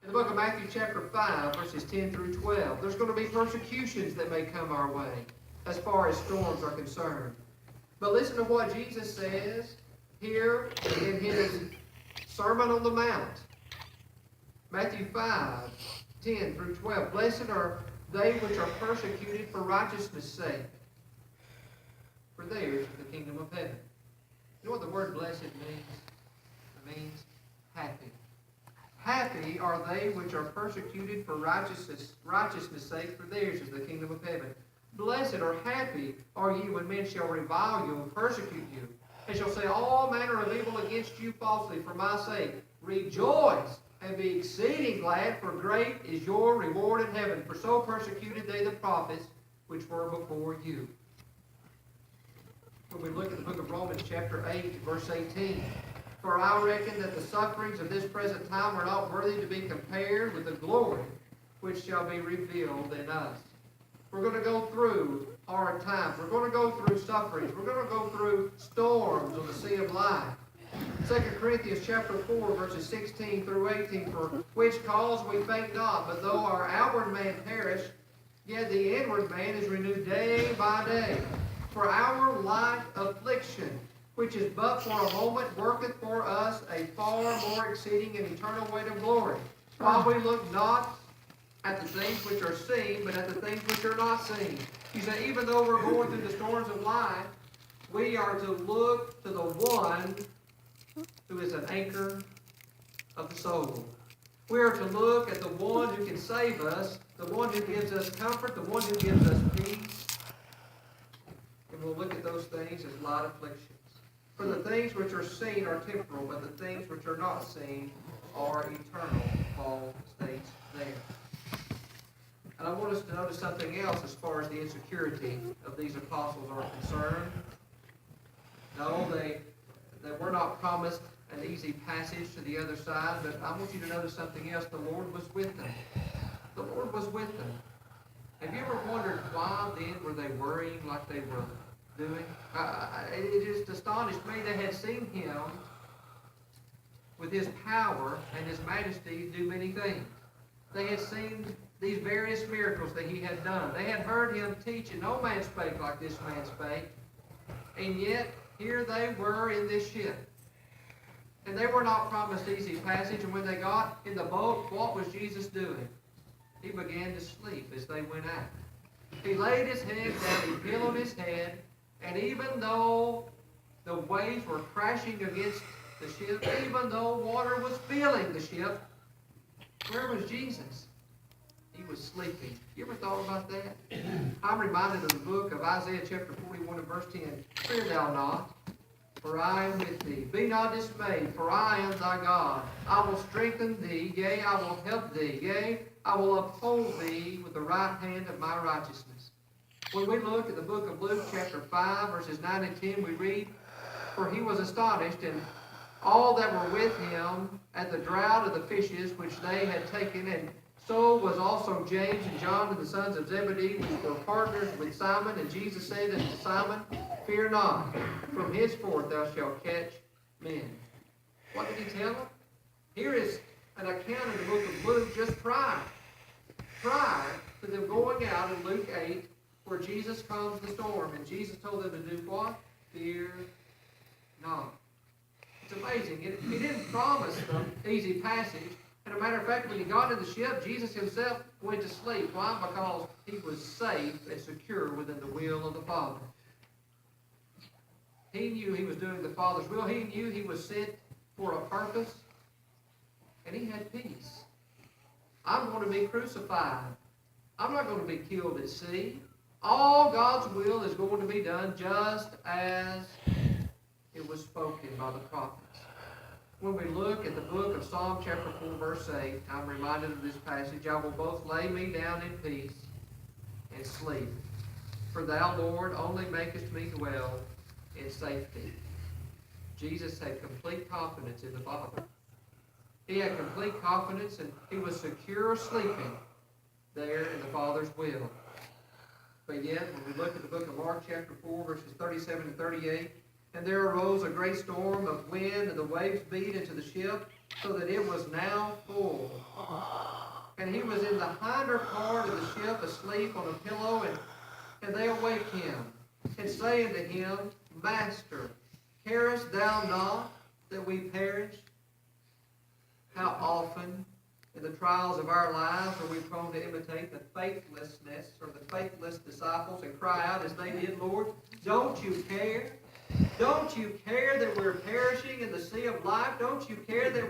the book of Matthew chapter 5, verses 10 through 12. There's going to be persecutions that may come our way as far as storms are concerned. But listen to what Jesus says here in his Sermon on the Mount. Matthew 5, 10 through 12. Blessed are they which are persecuted for righteousness' sake, for theirs is the kingdom of heaven. You know what the word blessed means? It means happy. Happy are they which are persecuted for righteousness' sake, for theirs is the kingdom of heaven. Blessed or happy are ye when men shall revile you and persecute you, and shall say all manner of evil against you falsely for my sake. Rejoice and be exceeding glad, for great is your reward in heaven. For so persecuted they the prophets which were before you. When we look at the book of Romans chapter 8, verse 18, for I reckon that the sufferings of this present time are not worthy to be compared with the glory which shall be revealed in us. We're going to go through hard times. We're going to go through sufferings. We're going to go through storms on the sea of life. 2 Corinthians chapter 4, verses 16 through 18, for which cause we faint not, but though our outward man perish, yet the inward man is renewed day by day. For our light affliction, which is but for a moment, worketh for us a far more exceeding and eternal weight of glory. While we look not at the things which are seen, but at the things which are not seen. You say, even though we're going through the storms of life, we are to look to the one who is an anchor of the soul. We are to look at the one who can save us, the one who gives us comfort, the one who gives us peace. And we'll look at those things as light afflictions. For the things which are seen are temporal, but the things which are not seen are eternal. Paul states there. And I want us to notice something else as far as the insecurity of these apostles are concerned. No, they were not promised an easy passage to the other side, but I want you to notice something else. The Lord was with them. The Lord was with them. Have you ever wondered why then were they worrying like they were doing? It just astonished me. They had seen him with his power and his majesty do many things. They had seen these various miracles that he had done. They had heard him teach, and no man spake like this man spake. And yet, here they were in this ship. And they were not promised easy passage. And when they got in the boat, what was Jesus doing? He began to sleep as they went out. He laid his head down, he pillowed his head, and even though the waves were crashing against the ship, even though water was filling the ship, where was Jesus? He was sleeping. You ever thought about that? I'm reminded of the book of Isaiah chapter 41 and verse 10. Fear thou not, for I am with thee. Be not dismayed, for I am thy God. I will strengthen thee, yea, I will help thee, yea, I will uphold thee with the right hand of my righteousness. When we look at the book of Luke chapter 5, verses 9 and 10, we read, for he was astonished, and all that were with him at the draught of the fishes which they had taken, and so was also James and John and the sons of Zebedee, which were partners with Simon. And Jesus said unto Simon, fear not, from henceforth thou shalt catch men. What did he tell them? Here is an account in the book of Luke just prior to them going out in Luke 8, where Jesus calms the storm. And Jesus told them to do what? Fear not. It's amazing. He didn't promise them easy passage. And a matter of fact, when he got in the ship, Jesus himself went to sleep. Why? Because he was safe and secure within the will of the Father. He knew he was doing the Father's will. He knew he was sent for a purpose. And he had peace. I'm going to be crucified. I'm not going to be killed at sea. All God's will is going to be done just as it was spoken by the prophets. When we look at the book of Psalm chapter 4, verse 8, I'm reminded of this passage. I will both lay me down in peace and sleep. For thou, Lord, only makest me dwell in safety. Jesus had complete confidence in the Father. He had complete confidence, and he was secure sleeping there in the Father's will. But yet, when we look at the book of Mark chapter 4, verses 37 and 38, and there arose a great storm of wind, and the waves beat into the ship, so that it was now full. and he was in the hinder part of the ship, asleep on a pillow, and they awake him, and saying to him, Master, carest thou not that we perish? How often in the trials of our lives are we prone to imitate the faithlessness or the faithless disciples and cry out as they did, Lord, don't you care? Don't you care that we're perishing in the sea of life? Don't you care that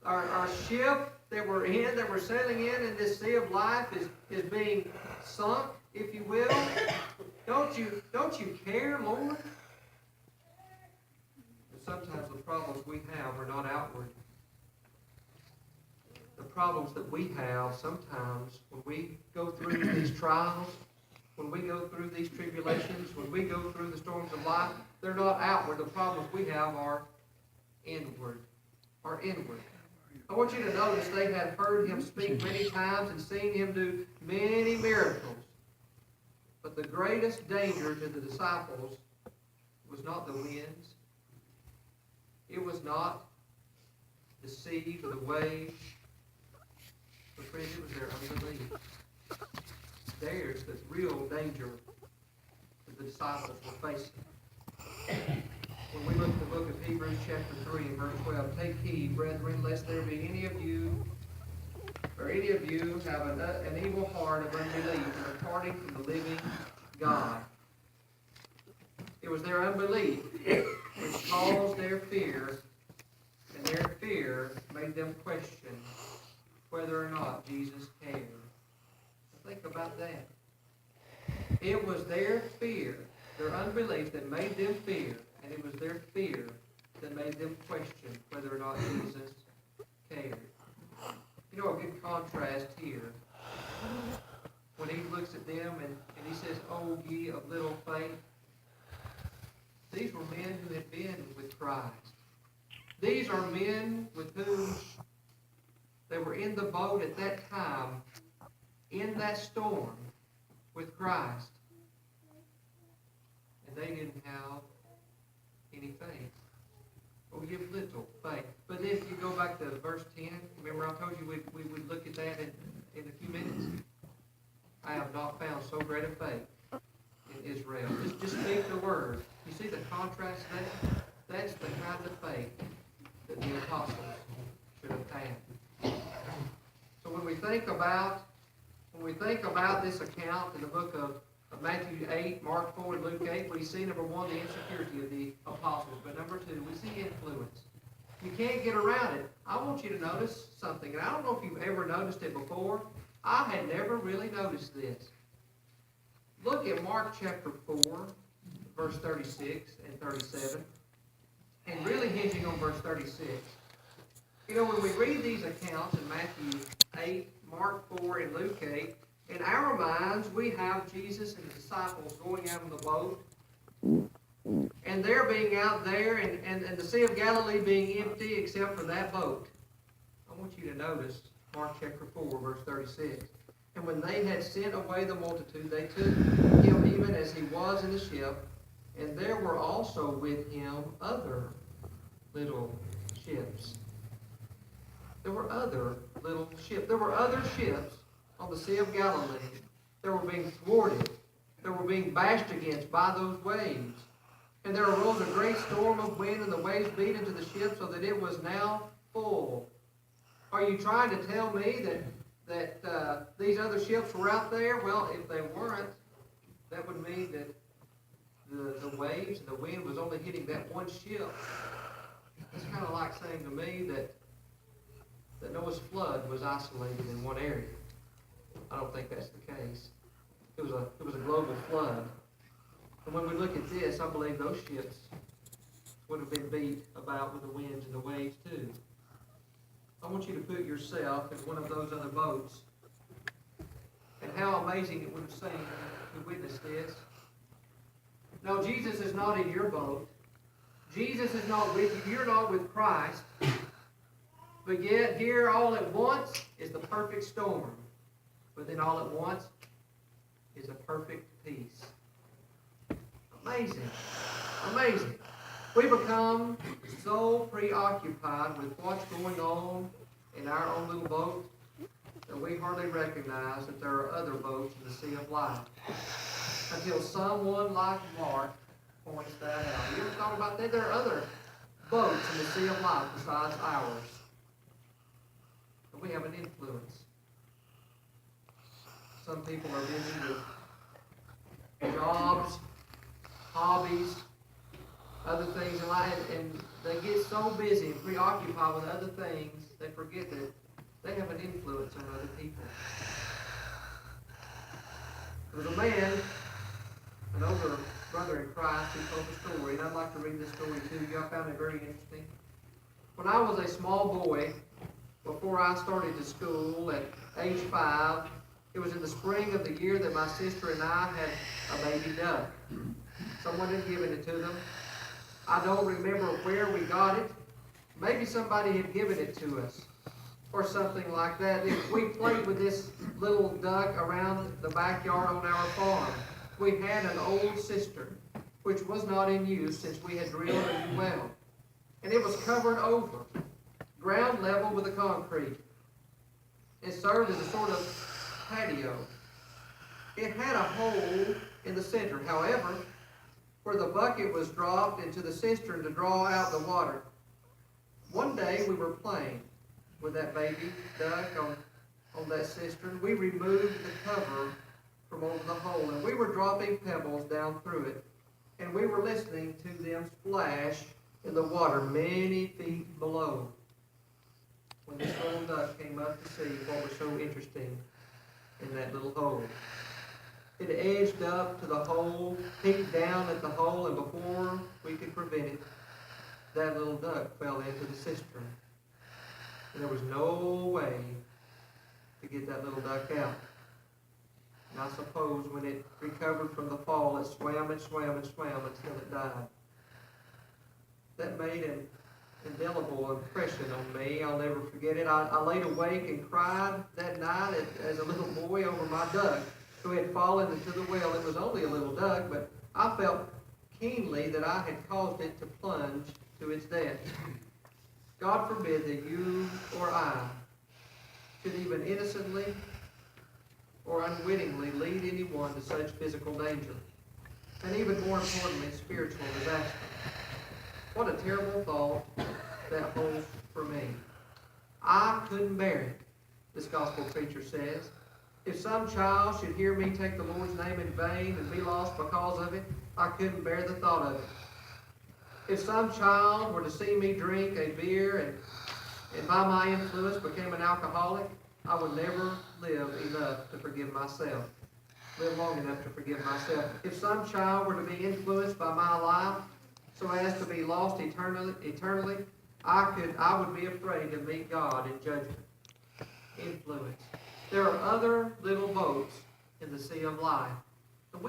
our ship that we're in, that we're sailing in this sea of life is being sunk, if you will? Don't you care, Lord? And sometimes the problems we have are not outward. The problems that we have sometimes when we go through these trials, when we go through these tribulations, when we go through the storms of life, they're not outward. The problems we have are inward. I want you to notice they had heard him speak many times and seen him do many miracles. But the greatest danger to the disciples was not the winds. It was not the sea or the waves. But friends, it was their unbelief. There's the real danger that the disciples were facing. When we look at the book of Hebrews chapter 3 and verse 12, take heed, brethren, lest there be any of you have an evil heart of unbelief and departing from the living God. It was their unbelief which caused their fear, and their fear made them question whether or not Jesus cared. Think about that. It was their fear, their unbelief that made them fear, and it was their fear that made them question whether or not Jesus cared. You know, a good contrast here, when he looks at them and he says, "O ye of little faith," these were men who had been with Christ. These are men with whom they were in the boat at that time, in that storm, with Christ. And they didn't have any faith. Oh, you have little faith. But if you go back to verse 10, remember I told you we would look at that in a few minutes. I have not found so great a faith in Israel. Just speak the word. You see the contrast there? That's the kind of faith that the apostles should have had. So when we think about this account in the book of Matthew 8, Mark 4, and Luke 8, we see, number one, the insecurity of the apostles. But number two, we see influence. You can't get around it. I want you to notice something, and I don't know if you've ever noticed it before. I had never really noticed this. Look at Mark chapter 4, verse 36 and 37, and really hinging on verse 36. You know, when we read these accounts in Matthew 8, Mark 4, and Luke 8, in our minds, we have Jesus and the disciples going out on the boat, and they're being out there, and the Sea of Galilee being empty except for that boat. I want you to notice Mark chapter 4, verse 36. And when they had sent away the multitude, they took him even as he was in the ship, and there were also with him other little ships. There were other little ships. There were other ships on the Sea of Galilee that were being thwarted, that were being bashed against by those waves. And there arose a great storm of wind, and the waves beat into the ship so that it was now full. Are you trying to tell me that these other ships were out there? Well, if they weren't, that would mean that the waves and the wind was only hitting that one ship. It's kind of like saying to me that Noah's flood was isolated in one area. I don't think that's the case. It was a global flood. And when we look at this, I believe those ships would have been beat about with the winds and the waves too. I want you to put yourself in one of those other boats. And how amazing it would have seemed to witness this. No, Jesus is not in your boat. Jesus is not with you. You're not with Christ. But yet here all at once is the perfect storm. But then all at once is a perfect peace. Amazing. Amazing. We become so preoccupied with what's going on in our own little boat that we we hardly recognize that there are other boats in the sea of life until someone like Mark points that out. You ever thought about that? There are other boats in the sea of life besides ours. And we have an influence. Some people are busy with jobs, hobbies, other things in life, and they get so busy and preoccupied with other things, they forget that they have an influence on other people. There was a man, an older brother in Christ, who told a story, and I'd like to read this story to you. I found it very interesting. When I was a small boy, before I started to school at age 5, it was in the spring of the year that my sister and I had a baby duck. Someone had given it to them. I don't remember where we got it. Maybe somebody had given it to us or something like that. We played with this little duck around the backyard on our farm. We had an old cistern, which was not in use since we had drilled a new well. And it was covered over, ground level with the concrete. It served as a sort of patio. It had a hole in the center, however, where the bucket was dropped into the cistern to draw out the water. One day we were playing with that baby duck on that cistern. We removed the cover from over the hole, and we were dropping pebbles down through it, and we were listening to them splash in the water many feet below, when this little duck came up to see what was so interesting in that little hole. It edged up to the hole, peeked down at the hole, and before we could prevent it, that little duck fell into the cistern. And there was no way to get that little duck out. And I suppose when it recovered from the fall, it swam and swam and swam until it died. That made an indelible impression on me. I'll never forget it. I laid awake and cried that night as a little boy over my duck who had fallen into the well. It was only a little duck, but I felt keenly that I had caused it to plunge to its death. God forbid that you or I should even innocently or unwittingly lead anyone to such physical danger, and even more importantly, spiritual disaster. What a terrible thought that holds for me. I couldn't bear it, this gospel preacher says. If some child should hear me take the Lord's name in vain and be lost because of it, I couldn't bear the thought of it. If some child were to see me drink a beer and by my influence became an alcoholic, I would never live enough to forgive myself. Live long enough to forgive myself. If some child were to be influenced by my life so as to be lost eternally, I would be afraid to meet God in judgment. Influence. There are other little boats in the sea of life.